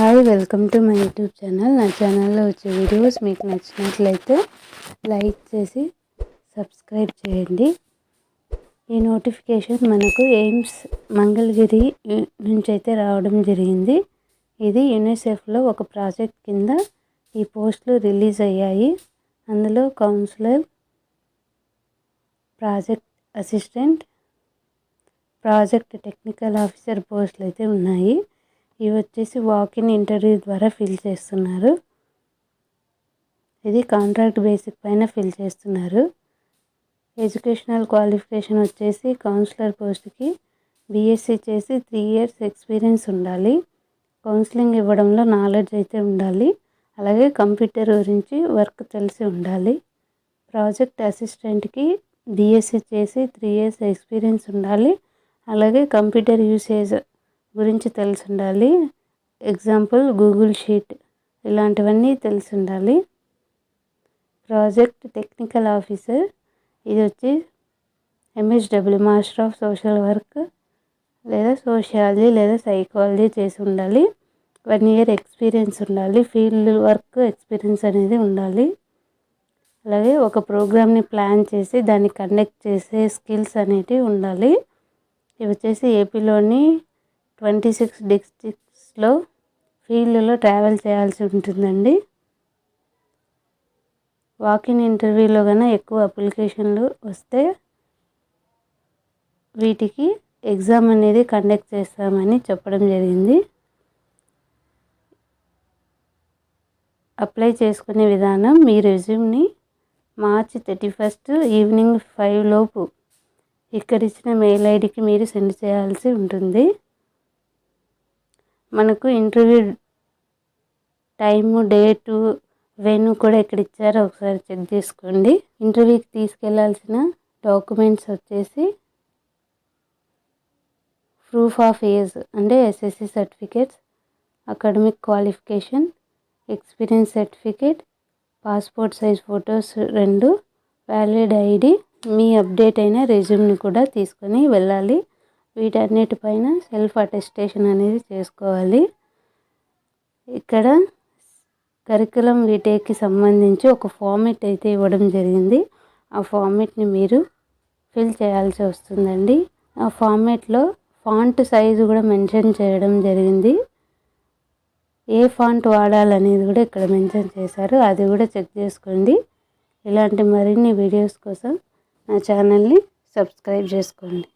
Hi welcome to my YouTube channel. నా ఛానల్లో వచ్చే వీడియోస్ మీకు నచ్చినట్లయితే లైక్ చేసి సబ్స్క్రైబ్ చేయండి. ఈ నోటిఫికేషన్ మనకు ఎయిమ్స్ మంగళగిరి నుంచి అయితే రావడం జరిగింది. ఇది యూనిసెఫ్లో ఒక ప్రాజెక్ట్ కింద ఈ పోస్టులు రిలీజ్ అయ్యాయి. అందులో counsellor, project assistant, project technical officer పోస్టులు అయితే ఉన్నాయి. ఇవి వచ్చేసి వాకిన్ ఇంటర్వ్యూ ద్వారా ఫిల్ చేస్తున్నారు. ఇది కాంట్రాక్ట్ బేసిక్ పైన ఫిల్ చేస్తున్నారు. ఎడ్యుకేషనల్ క్వాలిఫికేషన్ వచ్చేసి కౌన్సిలర్ పోస్ట్కి బీఎస్సీ చేసి 3 years ఎక్స్పీరియన్స్ ఉండాలి. కౌన్సిలింగ్ ఇవ్వడంలో నాలెడ్జ్ అయితే ఉండాలి. అలాగే కంప్యూటర్ గురించి వర్క్ తెలిసి ఉండాలి. ప్రాజెక్ట్ అసిస్టెంట్కి బీఎస్సీ చేసి 3 years ఎక్స్పీరియన్స్ ఉండాలి. అలాగే కంప్యూటర్ యూసేజ్ గురించి తెలిసి ఉండాలి. ఎగ్జాంపుల్ గూగుల్ షీట్ ఇలాంటివన్నీ తెలిసి ఉండాలి. ప్రాజెక్ట్ టెక్నికల్ ఆఫీసర్ ఇది వచ్చి MSW master of social work లేదా సోషియాలజీ లేదా సైకాలజీ చేసి ఉండాలి. 1 year ఎక్స్పీరియన్స్ ఉండాలి. ఫీల్డ్ వర్క్ ఎక్స్పీరియన్స్ అనేది ఉండాలి. అలాగే ఒక ప్రోగ్రామ్ని ప్లాన్ చేసి దాన్ని కండక్ట్ చేసే స్కిల్స్ అనేటివి ఉండాలి. ఇవి వచ్చేసి ఏపీలోని 26 డిస్ట్రిక్ట్స్లో ఫీల్డ్లో ట్రావెల్ చేయాల్సి ఉంటుందండి. వాకిన్ ఇంటర్వ్యూలో కన్నా ఎక్కువ అప్లికేషన్లు వస్తే వీటికి ఎగ్జామ్ అనేది కండక్ట్ చేస్తామని చెప్పడం జరిగింది. అప్లై చేసుకునే విధానం: మీ రెజ్యూమ్ని March 31 ఈవినింగ్ 5 లోపు ఇక్కడ ఇచ్చిన మెయిల్ ఐడికి మీరు సెండ్ చేయాల్సి ఉంటుంది. మనకు ఇంటర్వ్యూ టైము, డేటు, వెన్యూ కూడా ఇక్కడ ఇచ్చారో ఒకసారి చెక్ చేసుకోండి. ఇంటర్వ్యూకి తీసుకెళ్లాల్సిన డాక్యుమెంట్స్ వచ్చేసి ప్రూఫ్ ఆఫ్ ఏజ్ అంటే SSC certificates, academic qualification, experience certificate, passport size photos 2, valid ID, మీ అప్డేట్ అయిన రెజ్యూమ్ని కూడా తీసుకొని వెళ్ళాలి. వీటన్నిటిపైన సెల్ఫ్ అటెస్టేషన్ అనేది చేసుకోవాలి. ఇక్కడ కరికులం వీటేకి సంబంధించి ఒక ఫార్మెట్ అయితే ఇవ్వడం జరిగింది. ఆ ఫార్మెట్ని మీరు ఫిల్ చేయాల్సి వస్తుందండి. ఆ ఫార్మెట్లో ఫాంట్ సైజు కూడా మెన్షన్ చేయడం జరిగింది. ఏ ఫాంట్ వాడాలనేది కూడా ఇక్కడ మెన్షన్ చేశారు. అది కూడా చెక్ చేసుకోండి. ఇలాంటి మరిన్ని వీడియోస్ కోసం నా ఛానల్ని సబ్స్క్రైబ్ చేసుకోండి.